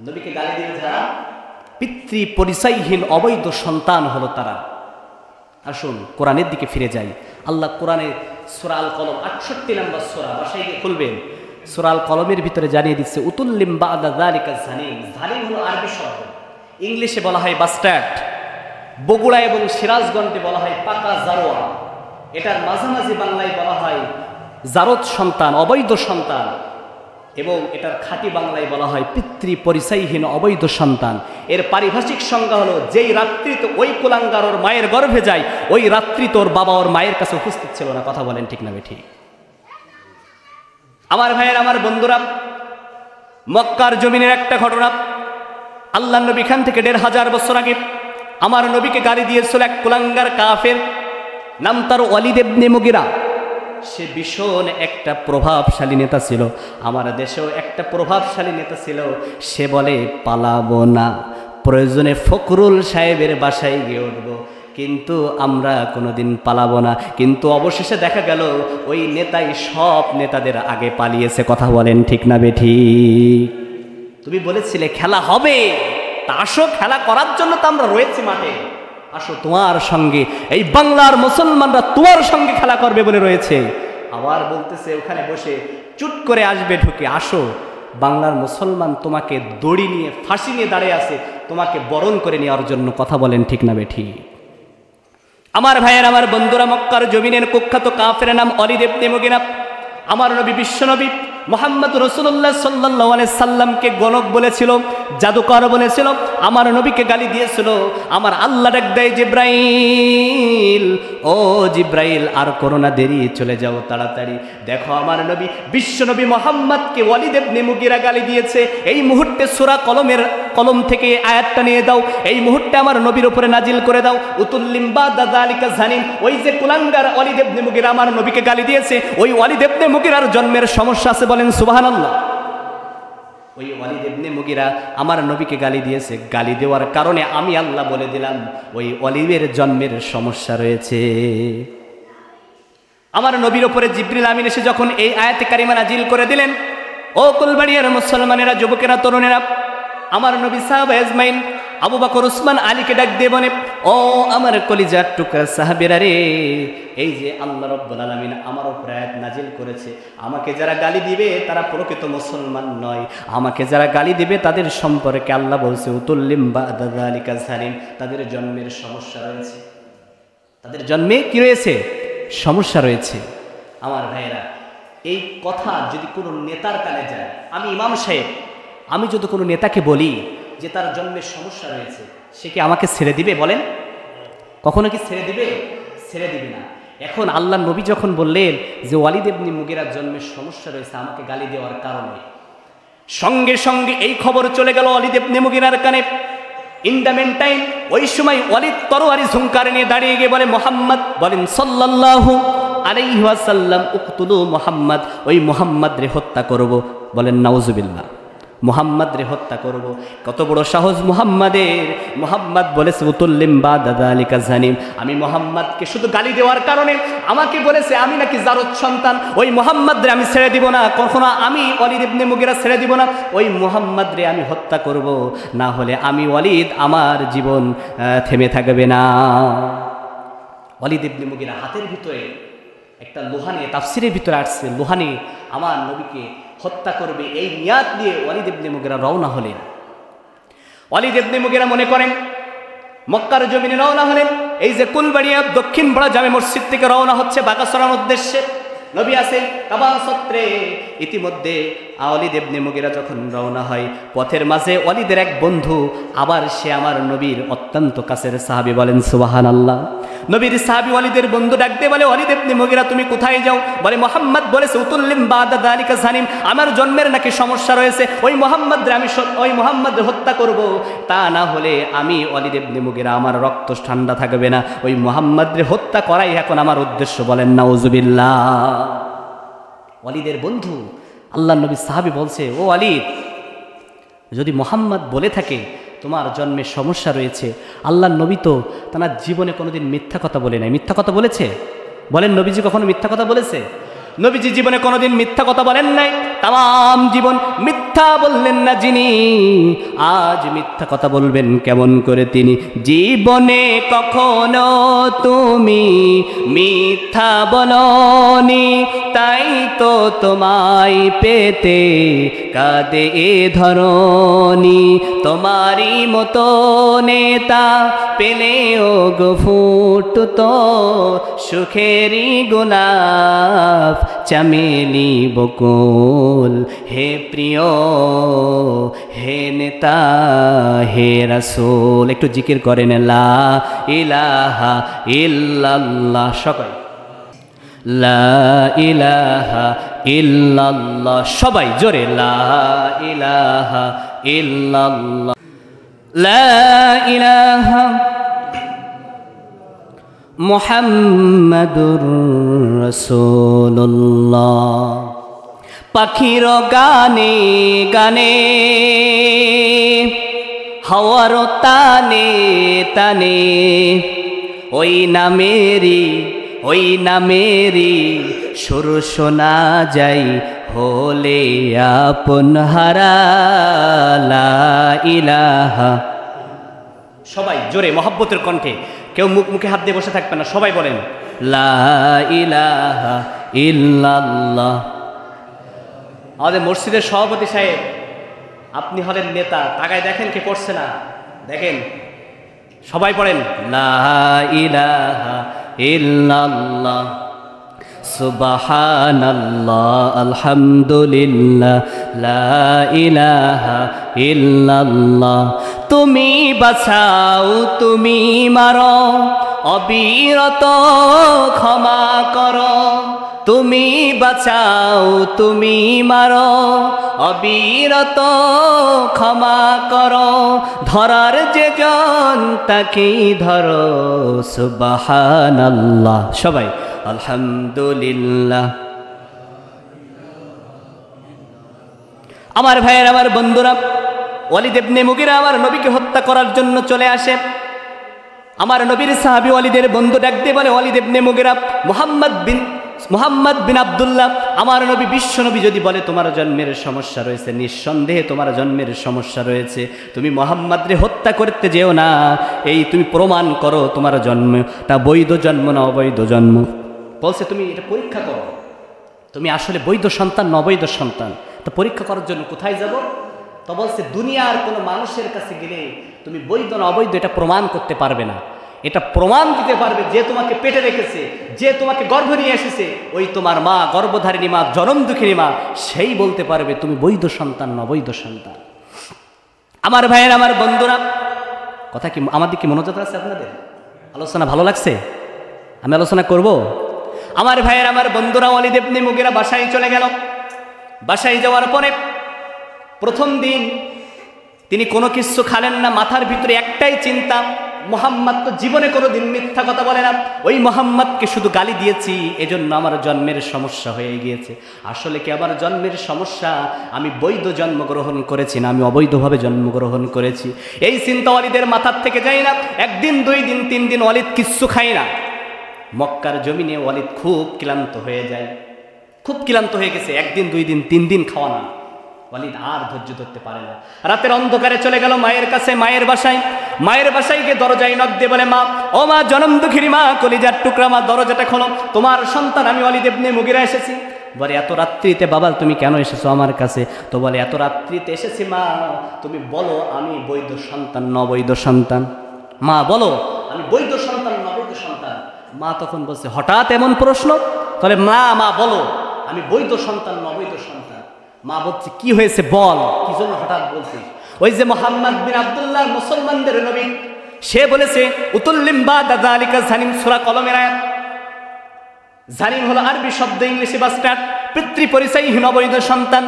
নবীকে গালি দিবে যারা, পিতৃ পরিচয়হীন অবৈধ সন্তান হলো তারা। আসুন কোরআনের দিকে ফিরে যাই। আল্লাহ কোরআনে সূরা আল কলম 68 নম্বর সূরা, বাসায় গিয়ে খুলবেন, সূরা আল কলমের ভিতরে জানিয়ে দিচ্ছে উতুল্লিম বাদা যালিকা জানিম। জানিম হলো আরবি শব্দ, ইংলিশে বলা হয় বাস্টার্ড, বগুড়া এবং সিরাজগঞ্জে বলা হয় পাকা জারোয়া, এটার মাঝামাঝি বাংলায় বলা হয় জারদ সন্তান, অবৈধ সন্তান, এবং এটার খাঁটি বাংলায় বলা হয় পিতৃ পরিচয়হীন অবৈধ সন্তান। এর পারিভাষিক সংজ্ঞা হলো যেই রাত্রি তো ওই কুলাঙ্গার ওর মায়ের গর্ভে যায়, ওই রাত্রি তোর বাবা ওর মায়ের কাছে উপস্থিত ছিল না। কথা বলেন ঠিক না বেঠিক? আমার ভাইয়ের, আমার বন্ধুরা, মক্কার জমিনের একটা ঘটনা। আল্লাহ নবী খান থেকে 1500 বছর আগে আমার নবীকে গালি দিয়েছিল এক কুলাঙ্গার কাফের, নাম তার ওয়ালিদ ইবনে মুগিরা। সে ভীষণ একটা প্রভাবশালী নেতা ছিল, আমার দেশেও একটা প্রভাবশালী নেতা ছিল। সে বলে পালাবো না, প্রয়োজনে ফখরুল সাহেবের বাসায় গিয়ে উঠবো, কিন্তু আমরা কোনোদিন পালাবো না। কিন্তু অবশেষে দেখা গেল ওই নেতাই সব নেতাদের আগে পালিয়েছে। কথা বলেন ঠিক না বেঠিক? তুমি বলেছিলে খেলা হবে, তা আসো, খেলা করার জন্য তো আমরা রয়েছি মাঠে। আসো, তোমার সঙ্গে এই বাংলার মুসলমানরা তোমার সঙ্গে খেলা করবে বলে রয়েছে। আবার বলতেছে ওখানে বসে চুট করে আসবে ঢুকে, আসো, বাংলার মুসলমান তোমাকে দড়ি নিয়ে ফাঁসি নিয়ে দাঁড়িয়ে আছে তোমাকে বরণ করে নেওয়ার জন্য। কথা বলেন ঠিক না বেঠিক? আমার ভাইয়ের, আমার বন্ধুরা, মক্কার জমিনের কুখ্যাত কাফের নাম ওয়ালিদ ইবনে মুগিরা। আমার নবী, বিশ্বনবী মুহাম্মদ রাসূলুল্লাহ সাল্লাল্লাহু আলাইহি সাল্লামকে গণক বলেছিল, জাদুকর বলেছিল, আমার নবীকে গালি দিয়েছিল। আমার আল্লাহ ডাক দেয় জিব্রাইল, ও জিব্রাইল আর করোনা দেরি, চলে যাও তাড়াতাড়ি। দেখো আমার নবী, বিশ্বনবী মুহাম্মদকে ওয়ালিদ ইবনে মুগিরা গালি দিয়েছে। এই মুহূর্তে সূরা কলম থেকে আয়াতটা নিয়ে দাও, এই মুহূর্তে আমার নবীর উপরে নাজিল করে দাও। উতুল্লিম বাদা যালিকা জানিম। ওই যে কুলাঙ্গার ওয়ালিদ ইবনে মুগিরা আমার নবীকে গালি দিয়েছে, ওই ওয়ালিদ ইবনে মুগিরার জন্মের সমস্যা আছে, বলেন সুবহানাল্লাহ। ওই ওয়ালিদ ইবনে মুগিরা আমার নবীকে গালি দিয়েছে, গালি দেওয়ার কারণে আমি আল্লাহ বলে দিলাম ওই ওয়ালিদের জন্মের সমস্যা রয়েছে। আমার নবীর উপরে জিবরিল আমিন এসে যখন এই আয়াতে কারিমা নাজিল করে দিলেন, ও কুলবাড়িয়ার মুসলমানেরা, যুবকেরা, তরুণেরা, আমার নবী সাহাবা আজমাইন আবু বকর, উসমান, আলীকে ডাক দিয়ে বলে, ও আমার কলিজার টুকরা সাহাবীরা রে, এই যে আল্লাহ রাব্বুল আলামিন আমার উপরে আয়াত নাজিল করেছে, আমাকে যারা গালি দিবে তারা প্রকৃত মুসলমান নয়। আমাকে যারা গালি দিবে তাদের সম্পর্কে আল্লাহ বলছে উতুল্লিম বাদা যালিকা জানিম, তাদের জন্মের সমস্যা রয়েছে। তাদের জন্মে কি রয়েছে? সমস্যা রয়েছে। আমার ভাইয়েরা, এই কথা যদি কোনো নেতার কানে যায়, আমি ইমাম সাহেব, আমি যদি কোনো নেতাকে বলি যে তার জন্মের সমস্যা রয়েছে, সে কি আমাকে ছেড়ে দিবে? বলেন, কখনো কি ছেড়ে দিবে? ছেড়ে দিবে না। এখন আল্লাহ নবী যখন বললেন যে ওয়ালিদ ইবনে মুগিরার জন্মের সমস্যা রয়েছে আমাকে গালি দেওয়ার কারণে, সঙ্গে সঙ্গে এই খবর চলে গেল ওয়ালিদ ইবনে মুগিরার কানে। ইন দ্য মেন টাইম ওই সময় ওয়ালিদ তরবারি ঝুঙ্কার নিয়ে দাঁড়িয়ে গিয়ে বলে, মুহাম্মদ, বলেন সাল্লাল্লাহু আলাইহি ওয়াসাল্লাম, উকতুলু মুহাম্মদ, ওই মুহাম্মদ রে হত্যা করব। বলেন নাউজুবিল্লাহ, মুহাম্মদ রে হত্যা করব। কত বড় সাহস মুহাম্মাদের! মুহাম্মদ বলেছে উতুল্লিম বাদা যালিকা জানিম। আমি মুহাম্মদকে শুধু গালি দেওয়ার কারণে আমাকে বলেছে আমি নাকি জারদ সন্তান, ওই মুহাম্মদ রে আমি ছেড়ে দিব না, কখনো আমি ওয়ালিদ ইবনে মুগিরা ছেড়ে দিব না, ওই মুহাম্মদ রে আমি হত্যা করব, না হলে আমি ওয়ালিদ, আমার জীবন থেমে থাকবে না। ওয়ালিদ ইবনে মুগিরা হাতের ভিতরে একটা লোহা নিয়ে, তাফসিরের ভিতরে আসছে, লোহা নিয়ে আমার নবীকে হত্যা করবে, এই নিয়াত দিয়ে ওয়ালিদ ইবনে মুগিরা রওনা হলেন। ওয়ালিদ ইবনে মুগিরা মনে করেন মক্কার জমিনে রওনা হলেন। এই যে কুলবাড়িয়া দক্ষিণ পাড়া জামে মসজিদ থেকে রওনা হচ্ছে বাগাসরার উদ্দেশ্যে, নবী আছেন কাবা সত্রে। ইতিমধ্যে ওয়ালিদ ইবনে মুগিরা যখন রওনা হয়, পথের মাঝে ওয়ালিদের এক বন্ধু, আবার সে আমার নবীর অত্যন্ত কাছের সাহাবী, বলেন সুবহানাল্লাহ। নবীর সাহাবী ওয়ালিদের বন্ধু ডাক দিয়ে বলে, ওয়ালিদ ইবনে মুগিরা তুমি কোথায় যাও? বলে মুহাম্মদ বলেছে উতুল্লিম বাদা যালিকা জানিম, আমার জন্মের নাকি সমস্যা রয়েছে, ওই মুহাম্মদরে আমি ওই মুহাম্মদরে হত্যা করব, তা না হলে আমি ওয়ালিদ ইবনে মুগিরা, আমার রক্ত ঠান্ডা থাকবে না, ওই মুহাম্মদরে হত্যা করাই এখন আমার উদ্দেশ্য। বলেন নাউজুবিল্লাহ। ওয়ালিদের বন্ধু আল্লাহ নবী সাহাবী বলছে, ও ওয়ালিদ, যদি মুহাম্মদ বলে থাকে তোমার জন্মের সমস্যা রয়েছে, আল্লাহ নবী তো তার জীবনে কোনোদিন মিথ্যা কথা বলে নাই। মিথ্যা কথা বলেছে? বলেন নবীজি কখনো মিথ্যা কথা বলেছে? নবীজি জীবনে কোনোদিন মিথ্যা কথা বলেন নাই, তাম জীবন মিথ্যা বললেন না যিনি, আজ মিথ্যা কথা বলবেন কেমন করে তিনি? জীবনে কখনো তুমি মিথ্যা বলনি, তাই তো তোমায় পেতে কাঁদে এ ধরণী। তোমারই মতো নেতা পেলেও গো ফুটতো সুখেরই গোলাপ চামেলি বকুল। হে প্রিয় হে নেতা হে রাসূল, একটু জিকির করেন লা ইলাহা ইল্লাল্লাহ, সবাই লা ইলাহা ইল্লাল্লাহ, সবাই জোরে লা ইলাহা ইল্লাল্লাহ, লা ইলাহা মুহাম্মাদুর রাসূলুল্লাহ। পাখির গানে গানে হাওয়ার তানে তানে ওই নামেরই সুর শোনা যায় হলে আপন হারা। লা ইলাহা, সবাই জোরে মহব্বতের কণ্ঠে, কেউ মুখে হাত দিয়ে বসে থাকবে না, সবাই বলেন লা ইলাহা ইল্লাল্লাহ। আমাদের মসজিদের সভাপতি সাহেব, আপনি হলেন নেতা, তাকায় দেখেন কে পড়ছে না, দেখেন সবাই পড়েন লা ইলাহা ইল্লাল্লাহ সুবহানাল্লাহ আলহামদুলিল্লাহ লা ইলাহা ইল্লাল্লাহ। তুমি বাঁচাও তুমি মারো অবিরত ক্ষমা করো, তুমি বাঁচাও তুমি মারো অবিরত ক্ষমা করো, ধরার যে জন তাকেই ধরো সুবহানাল্লাহ, সবাই আলহামদুলিল্লাহ। আমার ভাইয়ের আমার বন্ধুরা, ওয়ালিদ ইবনে মুগিরা আমার নবীকে হত্যা করার জন্য চলে আসে। আমার নবীর সাহাবী ওয়ালিদের বন্ধু ডাক দিয়ে বলে, ওয়ালিদ ইবনে মুগিরা, মুহাম্মদ বিন আব্দুল্লাহ, আমার নবী বিশ্ব নবী যদি বলে তোমার জন্মের সমস্যা রয়েছে, নিঃসন্দেহে তোমার জন্মের সমস্যা রয়েছে, তুমি মুহাম্মদরে হত্যা করতে যেও না, এই তুমি প্রমাণ করো তোমার জন্মটা বৈধ জন্ম না অবৈধ জন্ম। বলছে তুমি এটা পরীক্ষা করো, তুমি আসলে বৈধ সন্তান না অবৈধ সন্তান, তো পরীক্ষা করার জন্য কোথায় যাব? তো বলছে দুনিয়ার কোনো মানুষের কাছে গেলে তুমি বৈধ না অবৈধ এটা প্রমাণ করতে পারবে না, এটা প্রমাণ দিতে পারবে যে তোমাকে পেটে রেখেছে, যে তোমাকে গর্ভ নিয়ে এসেছে, ওই তোমার মা, গর্ভধারিণী মা, জনম দুঃখিনী মা, সেই বলতে পারবে তুমি বৈধ সন্তান না অবৈধ সন্তান। আমার ভাইয়ের আমার বন্ধুরা, কথা কি আমাদের কি মনোযোগ আছে? আপনাদের আলোচনা ভালো লাগছে? আমি আলোচনা করব। আমার ভাইয়ের আমার বন্ধুরা, ওয়ালিদ ইবনে মুগিরা বাসায় চলে গেল। বাসায় যাওয়ার পরে প্রথম দিন তিনি কোনো কিছু খালেন না, মাথার ভিতরে একটাই চিন্তা, মুহাম্মদ তো জীবনে কোনোদিন মিথ্যা কথা বলে না, ওই মুহাম্মদকে শুধু গালি দিয়েছি এজন্য আমার জন্মের সমস্যা হয়ে গিয়েছে। আসলে কি আমার জন্মের সমস্যা, আমি বৈধ জন্মগ্রহণ করেছি না আমি অবৈধভাবে জন্মগ্রহণ করেছি, এই চিন্তা ওয়ালিদের মাথার থেকে যায় না। একদিন, 2 দিন, 3 দিন ওয়ালিদ কিচ্ছু খায় না। মক্কার জমিনে ওয়ালিদ খুব ক্লান্ত হয়ে যায়, খুব ক্লান্ত হয়ে গেছে। 1 দিন, 2 দিন, 3 দিন খাওয়া না, ওয়ালিদ আর ধৈর্য ধরতে পারে না। রাতের অন্ধকারে চলে গেল মায়ের কাছে, মায়ের বাসায় গিয়ে দরজায় নক দিয়ে বলে, মা, ও মা, জনম দুঃখিনী মা, কলিজার টুকরা মা, দরজাটা খোলো, তোমার সন্তান আমি ওয়ালিদ ইবনে মুগিরা এসেছি। বলে এত রাত্রিতে বাবা তুমি কেন এসেছো আমার কাছে? তো বলে এত রাত্রিতে এসেছি মা, তুমি বলো আমি বৈধ সন্তান না অবৈধ সন্তান? মা বলো আমি বৈধ সন্তান না অবৈধ সন্তান? মা তখন বলছে, হঠাৎ এমন প্রশ্ন? তাহলে মা বলো আমি বৈধ সন্তান না অবৈধ সন্তান? মা বলছে কি হয়েছে বল, কি জন্য হঠাৎ বলছিস? ওই যে মুহাম্মদ বিন আব্দুল্লাহ মুসলমানদের নবী, সে বলেছে উতুল্লিম বাদা যালিকা জানিম, সূরা কলমের আয়াত। জানিম হলো আরবি শব্দ, ইংলিশে বাস্টার্ড, পিতৃ পরিচয়হীন অবৈধ সন্তান।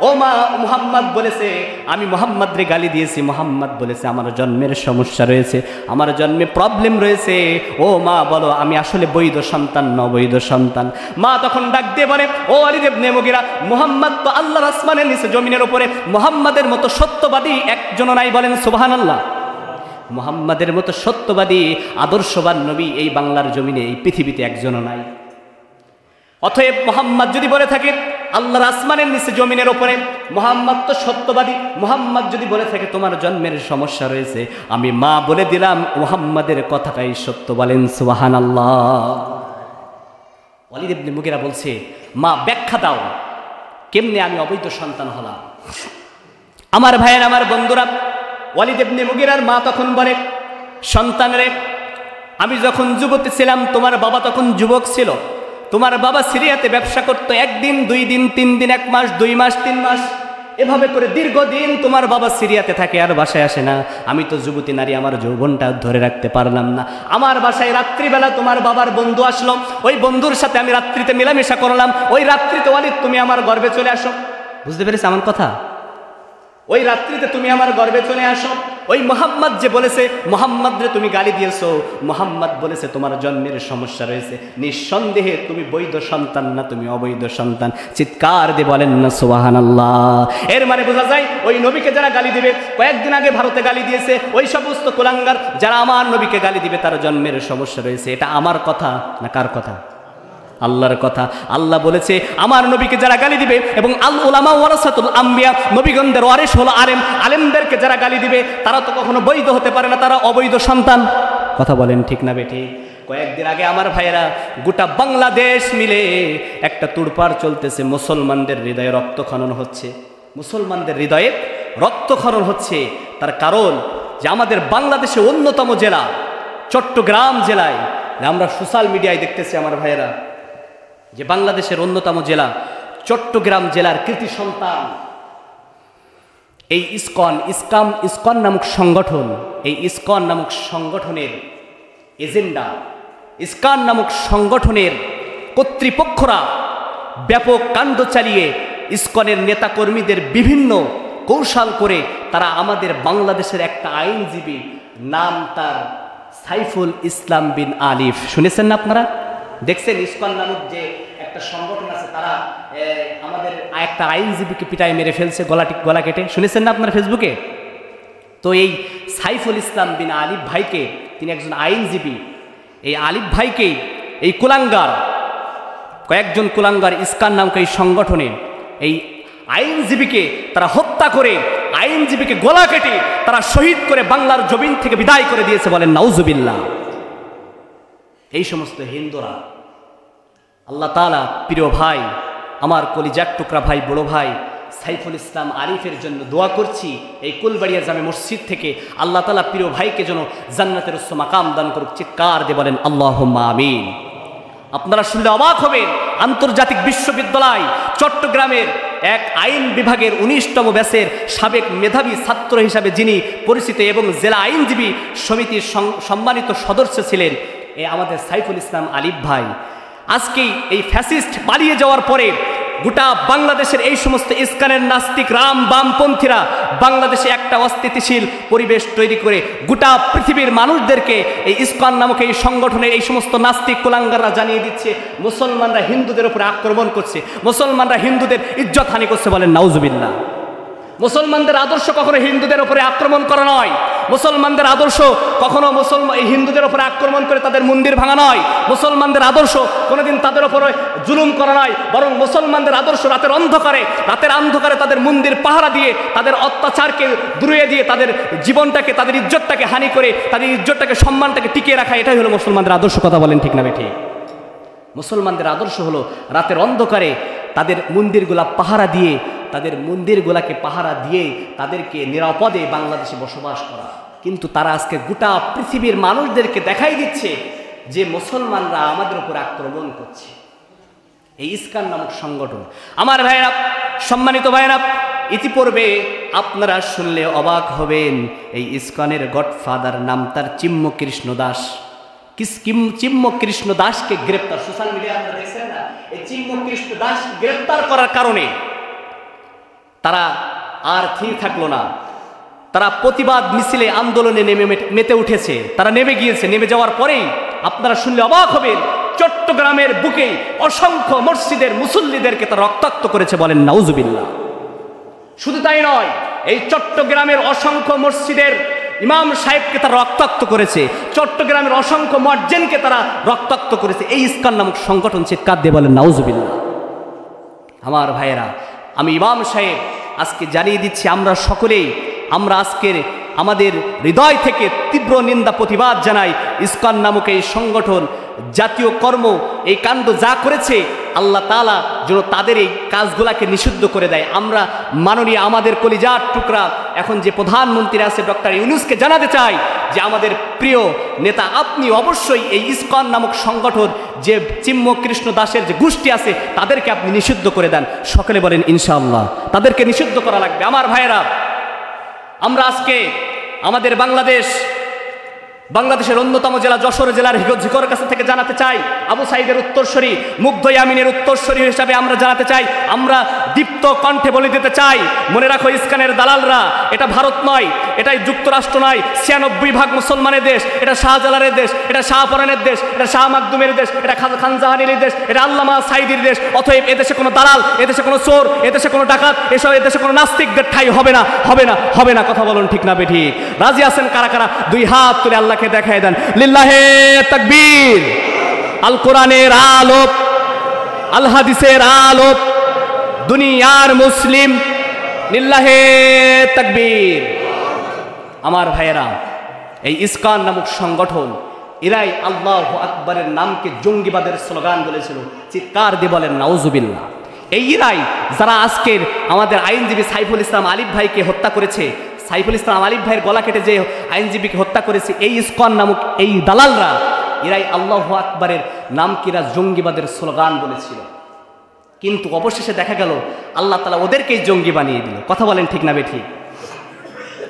ও মা, মুহাম্মদ বলেছে আমি মুহাম্মদরে গালি দিয়েছি, মুহাম্মদ বলেছে আমার জন্মের সমস্যা রয়েছে, আমার জন্মে প্রবলেম রয়েছে। ও মা বলো আমি আসলে বৈধ সন্তান না অবৈধ সন্তান? মা তখন ডাক দিয়ে বলে, ও ওয়ালিদ ইবনে মুগিরা, মুহাম্মদ তো আল্লাহর আসমানের নিচে জমিনের উপরে, মুহাম্মাদের মতো সত্যবাদী একজনও নাই, বলেন সুবহানাল্লাহ। মুহাম্মাদের মতো সত্যবাদী আদর্শবান নবী এই বাংলার জমিনে, এই পৃথিবীতে একজনও নাই। অতএব মুহাম্মদ যদি বলে থাকে আল্লাহর আসমানের নিচে জমিনের ওপরে, মুহাম্মদ তো সত্যবাদী। মুহাম্মদ যদি বলে থাকে তোমার জন্মের সমস্যা রয়েছে, আমি মা বলে দিলাম মুহাম্মাদের কথাটাই সত্য। বলেন সুবহানাল্লাহ। ওয়ালিদ ইবনে মুগিরা বলছে, মা ব্যাখ্যা দাও কেমনে আমি অবৈধ সন্তান হলাম। আমার ভাইয়ের, আমার বন্ধুরা, ওয়ালিদ ইবনে মুগিরার মা তখন বলে, সন্তান রে, আমি যখন যুবতী ছিলাম তোমার বাবা তখন যুবক ছিল। তোমার বাবা সিরিয়াতে ব্যবসা করতো, 1 দিন 2 দিন 3 দিন 1 মাস 2 মাস 3 মাস এভাবে করে দীর্ঘদিন তোমার বাবা সিরিয়াতে থাকে, আর বাসায় আসে না। আমি তো যুবতী নারী, আমার যৌবনটা ধরে রাখতে পারলাম না। আমার বাসায় রাত্রিবেলা তোমার বাবার বন্ধু আসলো, ওই বন্ধুর সাথে আমি রাত্রিতে মেলামেশা করলাম। ওই রাত্রিতে ওয়ালিদ তুমি আমার গর্ভে চলে আসো। বুঝতে পেরেছ আমার কথা? ওই রাত্রিতে তুমি আমার গর্ভে চলে আসো। ওই মুহাম্মদ যে বলেছে, মুহাম্মদ রে তুমি গালি দিয়েছো, মুহাম্মদ বলেছে তোমার জন্মের সমস্যা রয়েছে, নিঃসন্দেহে তুমি বৈধ সন্তান না, তুমি অবৈধ সন্তান। চিৎকার দিয়ে বলেন না সুবহানাল্লাহ। এর মানে বোঝা যায় ওই নবীকে যারা গালি দিবে, কয়েকদিন আগে ভারতে গালি দিয়েছে, ওই সমস্ত কুলাঙ্গার যারা আমার নবীকে গালি দিবে তার জন্মের সমস্যা রয়েছে। এটা আমার কথা না কার কথা? আল্লাহর কথা। আল্লাহ বলেছে আমার নবীকে যারা গালি দিবে, এবং আল উলামা ওয়ারাসাতুল আম্বিয়া, নবীগণদের ওয়ারিস হলো আলেম, আলেমদেরকে যারা গালি দিবে তারা তো কখনো বৈধ হতে পারে না, তারা অবৈধ সন্তান। কথা বলেন ঠিক না বেঠিক? কয়েকদিন আগে আমার ভাইয়েরা, গোটা বাংলাদেশ মিলে একটা তুড়পাড় চলতেছে, মুসলমানদের হৃদয়ে রক্তক্ষরণ হচ্ছে, মুসলমানদের হৃদয়ে রক্তক্ষরণ হচ্ছে। তার কারণ যে আমাদের বাংলাদেশে অন্যতম জেলা চট্টগ্রাম জেলায়, আমরা সোশ্যাল মিডিয়ায় দেখতেছি আমার ভাইয়েরা, যে বাংলাদেশের অন্যতম জেলা চট্টগ্রাম জেলার কৃতি সন্তান এই ইসকন নামক সংগঠন, এই ইসকন নামক সংগঠনের এজেন্ডা, ইসকন নামক সংগঠনের কর্তৃপক্ষরা ব্যাপক কাণ্ড চালিয়ে ইসকনের নেতাকর্মীদের বিভিন্ন কৌশল করে তারা আমাদের বাংলাদেশের একটা আইনজীবী, নাম তার সাইফুল ইসলাম বিন আলিফ, শুনেছেন না আপনারা? দেখছেন ইসকন নামক যে একটা সংগঠন আছে, তারা আমাদের একটা আইনজীবীকে পিটায় মেরে ফেলছে, গলা কেটে, শুনেছেন না আপনারা ফেসবুকে? তো এই সাইফুল ইসলাম বিন আলিফ ভাইকে, তিনি একজন আইনজীবী, এই আলিফ ভাইকেই এই কুলাঙ্গার, কয়েকজন কুলাঙ্গার ইসকন নামক এই সংগঠনে এই আইনজীবীকে তারা হত্যা করে, আইনজীবীকে গলা কেটে তারা শহীদ করে বাংলার জমিন থেকে বিদায় করে দিয়েছে। বলেন নাউজুবিল্লাহ। এই সমস্ত হিন্দুরা, আল্লাহ তাআলা প্রিয় ভাই, আমার কলিজার টুকরা ভাই, বড় ভাই সাইফুল ইসলাম আলিফের জন্য দোয়া করছি। এই কুলবাড়িয়া জামে মসজিদ থেকে আল্লাহ তাআলা প্রিয় ভাইকে যেন জান্নাতের উচ্চ মাকাম দান করুক। চিৎকার দিয়ে বলেন আল্লাহুম্মা আমিন। আপনারা শুনলে অবাক হবেন, আন্তর্জাতিক বিশ্ববিদ্যালয় চট্টগ্রামের এক আইন বিভাগের 19তম ব্যাচের সাবেক মেধাবী ছাত্র হিসাবে যিনি পরিচিত এবং জেলা আইনজীবী সমিতির সম্মানিত সদস্য ছিলেন আমাদের সাইফুল ইসলাম আলিফ ভাই, আজকেই এই ফ্যাসিস্ট পালিয়ে যাওয়ার পরে গোটা বাংলাদেশের এই সমস্ত ইসকনের নাস্তিক বামপন্থীরা বাংলাদেশে একটা অস্থিতিশীল পরিবেশ তৈরি করে গোটা পৃথিবীর মানুষদেরকে এই ইসকন নামক এই সংগঠনের এই সমস্ত নাস্তিক কুলাঙ্গাররা জানিয়ে দিচ্ছে মুসলমানরা হিন্দুদের উপরে আক্রমণ করছে, মুসলমানরা হিন্দুদের ইজ্জত হানি করছে। বলেন নাউজুবিল্লাহ। মুসলমানদের আদর্শ কখনো হিন্দুদের উপরে আক্রমণ করা নয়, মুসলমানদের আদর্শ কখনো হিন্দুদের উপরে আক্রমণ করে তাদের মন্দির ভাঙা নয়, মুসলমানদের আদর্শ কোনোদিন তাদের উপরে জুলুম করা নয়, বরং মুসলমানদের আদর্শ রাতের অন্ধকারে তাদের মন্দির পাহারা দিয়ে, তাদের অত্যাচারকে দূরে দিয়ে, তাদের জীবনটাকে, তাদের ইজ্জতটাকে হানি করে, তাদের ইজ্জতটাকে, সম্মানটাকে টিকিয়ে রাখা, এটাই হলো মুসলমানদের আদর্শ। কথা বলেন ঠিক না বেঠিক? মুসলমানদের আদর্শ হলো রাতের অন্ধকারে তাদের মন্দিরগুলা পাহারা দিয়ে, তাদের মন্দিরগুলাকে পাহারা দিয়ে তাদেরকে নিরাপদে বাংলাদেশে বসবাস করা। কিন্তু তারা আজকে গোটা পৃথিবীর মানুষদেরকে দেখাই দিচ্ছে যে মুসলমানরা আমাদের উপর আক্রমণ করছে। এই ইসকন নামক সংগঠন, আমার ভাইরা, সম্মানিত ভাইরা, ইতিপূর্বে আপনারা শুনলে অবাক হবেন, এই ইসকনের গডফাদার নাম তার চিম্মকৃষ্ণ দাস। চিম্মকৃষ্ণ দাসকে গ্রেপ্তার, সোশ্যাল মিডিয়া আপনারা দেখছেন না, এই চিম্মকৃষ্ণ দাস গ্রেপ্তার করার কারণে তারা আর স্থির থাকলো না, তারা প্রতিবাদ মিছিলে আন্দোলনে মেতে উঠেছে, তারা নেমে গিয়েছে। নেমে যাওয়ার পরেই আপনারা শুনলে অবাক হবেন, চট্টগ্রামের বুকে অসংখ্য মসজিদের মুসল্লিদেরকে তারা রক্তাক্ত করেছে। বলেন নাউজুবিল্লাহ। শুধু তাই নয়, এই চট্টগ্রামের অসংখ্য মসজিদের ইমাম সাহেবকে তারা রক্তাক্ত করেছে, চট্টগ্রামের অসংখ্য মর্জেনকে তারা রক্তাক্ত করেছে। এই ইস্কন নামক সংগঠন চিৎকার দিয়ে বলেন নাউজুবিল্লাহ। আমার ভাইয়েরা, আমি ইমাম সাহেব আজকে জানিয়ে দিচ্ছি, আমরা সকলেই আমরা আজকের আমাদের হৃদয় থেকে তীব্র নিন্দা প্রতিবাদ জানাই। ইস্কন নামক এই সংগঠন জাতীয় কর্ম এই কাণ্ড যা করেছে, আল্লাহ তাআলা যেন তাদের এই কাজগুলাকে নিষিদ্ধ করে দেয়। আমরা মাননীয় আমাদের কলিজার টুকরা এখন যে প্রধানমন্ত্রী আছে ডক্টর ইউনূসকে জানাতে চাই যে আমাদের প্রিয় নেতা, আপনি অবশ্যই এই ইস্কন নামক সংগঠন যে চিম্ম কৃষ্ণ দাসের যে গোষ্ঠী আছে তাদেরকে আপনি নিষিদ্ধ করে দেন। সকলে বলেন ইনশাআল্লাহ, তাদেরকে নিষিদ্ধ করা লাগবে। আমার ভাইয়েরা, আমরা আজকে আমাদের বাংলাদেশের অন্যতম জেলা যশোর জেলার হিগর কাছে থেকে জানাতে চাই, আবু সাইদের উত্তরসূরি, মুগ্ধ ইয়ামিনের উত্তরসূরি হিসাবে আমরা জানাতে চাই, আমরা দীপ্ত কণ্ঠে বলে দিতে চাই, মনে রাখো ইস্কনের দালালরা এটা ভারত নয়, এটাই যুক্তরাষ্ট্র নয়, 96% মুসলমানের দেশ, এটা শাহজালালের দেশ, এটা শাহপরানের দেশ, এটা শাহ মাকদুমের দেশ, এটা খান জাহানির দেশ, এটা আল্লামা সাইদির দেশ। অতএব এদেশে কোনো দালাল, এদেশে কোনো চোর, এদেশে কোনো ডাকাত, এসব এদেশে কোনো নাস্তিকদের ঠাই হবে না, হবে না, হবে না। কথা বলুন ঠিক না বেঠিক? রাজি আছেন কারা কারা? দুই হাত তুলে আল্লাহকে দেখায় দেন। লিল্লাহে তাকবীর। আল কোরআনের আলো, আল হাদিসের আলো, দুনিয়ার মুসলিম, লিল্লাহে তাকবীর। আমার ভাইয়েরা, এই ইস্কন নামক সংগঠন এরাই আল্লাহু আকবরের নামকে জঙ্গিবাদের স্লোগান বলেছিল। চিৎকার দিয়ে বলেন নাউজুবিল্লাহ। এই এরাই যারা আজকের আমাদের আইনজীবী সাইফুল ইসলাম আলিফ ভাইকে হত্যা করেছে, সাইফুল ইসলাম আলিফ ভাইয়ের গলা কেটে যে আইনজীবীকে হত্যা করেছে, এই ইস্কন নামক এই দালালরা এরাই আল্লাহু আকবরের নামকিরা জঙ্গিবাদের স্লোগান বলেছিল। কিন্তু অবশেষে দেখা গেল আল্লাহ তাআলা ওদেরকেই জঙ্গি বানিয়ে দিল। কথা বলেন ঠিক না বেঠিক?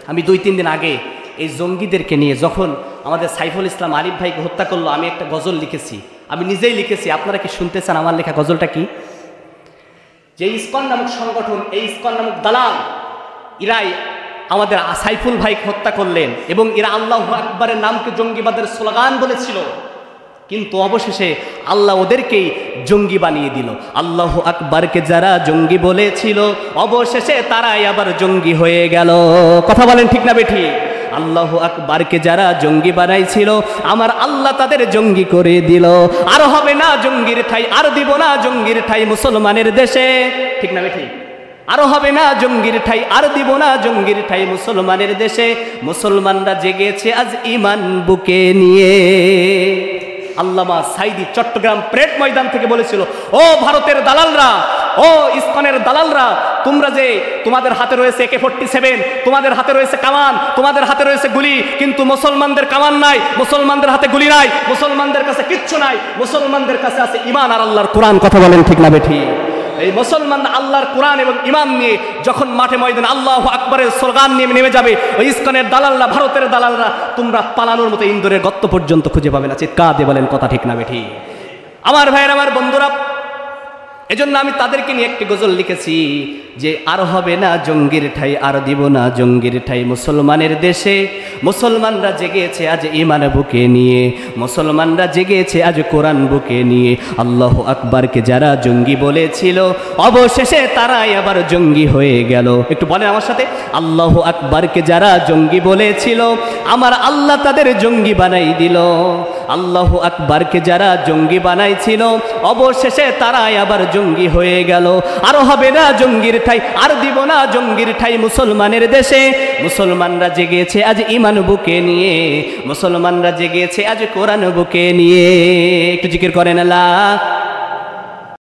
আমি 2-3 দিন আগে এই জঙ্গিদেরকে নিয়ে যখন আমাদের সাইফুল ইসলাম আলিফ ভাইকে হত্যা করলো, আমি একটা গজল লিখেছি, আমি নিজেই লিখেছি। আপনারা কি শুনতে চান আমার লেখা গজলটা কি? যে ইস্কন নামক সংগঠন, এই ইস্কন নামক দালাল এরাই আমাদের সাইফুল ভাইকে হত্যা করলেন এবং এরা আল্লাহু আকবরের নামকে জঙ্গিবাদের স্লোগান বলেছিল। কিন্তু অবশেষে আল্লাহ ওদেরকেই জঙ্গি বানিয়ে দিল। আল্লাহু আকবরকে যারা জঙ্গি বলেছিল, অবশেষে তারাই আবার জঙ্গি হয়ে গেল। কথা বলেন ঠিক না বেঠি? আল্লাহু আকবরকে যারা জঙ্গি বানাইছিল, আমার আল্লাহ তাদের জঙ্গি করে দিল। আর হবে না জঙ্গির ঠাই, আর দিব না জঙ্গির ঠাই মুসলমানের দেশে। ঠিক না বেঠি? আরো হবে না জঙ্গির ঠাই, আর দিব না জঙ্গির ঠাই মুসলমানের দেশে। মুসলমানরা জেগেছে আজ ঈমান বুকে নিয়ে। আল্লামা সাইদি চট্টগ্রাম প্রেড ময়দান থেকে বলেছিল, ও ভারতের দালালরা, ও ইস্কনের দালালরা, তোমরা যে তোমাদের হাতে রয়েছে AK-47, তোমাদের হাতে রয়েছে কামান, তোমাদের হাতে রয়েছে গুলি, কিন্তু মুসলমানদের কামান নাই, মুসলমানদের হাতে গুলি নাই, মুসলমানদের কাছে কিচ্ছু নাই, মুসলমানদের কাছে আছে ঈমান আর আল্লাহর কোরআন। কথা বলেন ঠিক না বেঠি? এই মুসলমান আল্লাহর কোরআন এবং ঈমান নিয়ে যখন মাঠে ময়দানে আল্লাহু আকবরের স্লোগান নিয়ে নেমে যাবে, ওই ইস্কনের দালালরা, ভারতের দালালরা, তোমরা পালানোর মতো ইন্দোরের গর্ত পর্যন্ত খুঁজে পাবে না। চিৎকার দিয়ে বলেন কথা ঠিক না বেঠি? আমার ভাইয়ের, আমার বন্ধুরা, এজন্য আমি তাদেরকে নিয়ে একটি গজল লিখেছি যে আর হবে না জঙ্গির ঠাই, আর দিব না জঙ্গির ঠাই মুসলমানের দেশে। মুসলমানরা জেগেছে আজ ঈমান বুকে নিয়ে, মুসলমানরা জেগেছে আজ কোরআন বুকে নিয়ে। আল্লাহু আকবরকে যারা জঙ্গি বলেছিল, অবশেষে তারাই আবার জঙ্গি হয়ে গেল। একটু বলেন আমার সাথে, আল্লাহু আকবরকে যারা জঙ্গি বলেছিল, আমার আল্লাহ তাদের জঙ্গি বানাই দিল। আল্লাহু আকবরকে যারা জঙ্গি বানাইছিল, অবশেষে তারাই আবার জঙ্গি হয়ে গেল। আরো হবে না জঙ্গির ঠাই, আর দিব না জঙ্গির ঠাই মুসলমানের দেশে। মুসলমানরা জেগেছে আজ ঈমান বুকে নিয়ে, মুসলমানরা জেগেছে আজ কোরআন বুকে নিয়ে। একটু জিকির করেন লা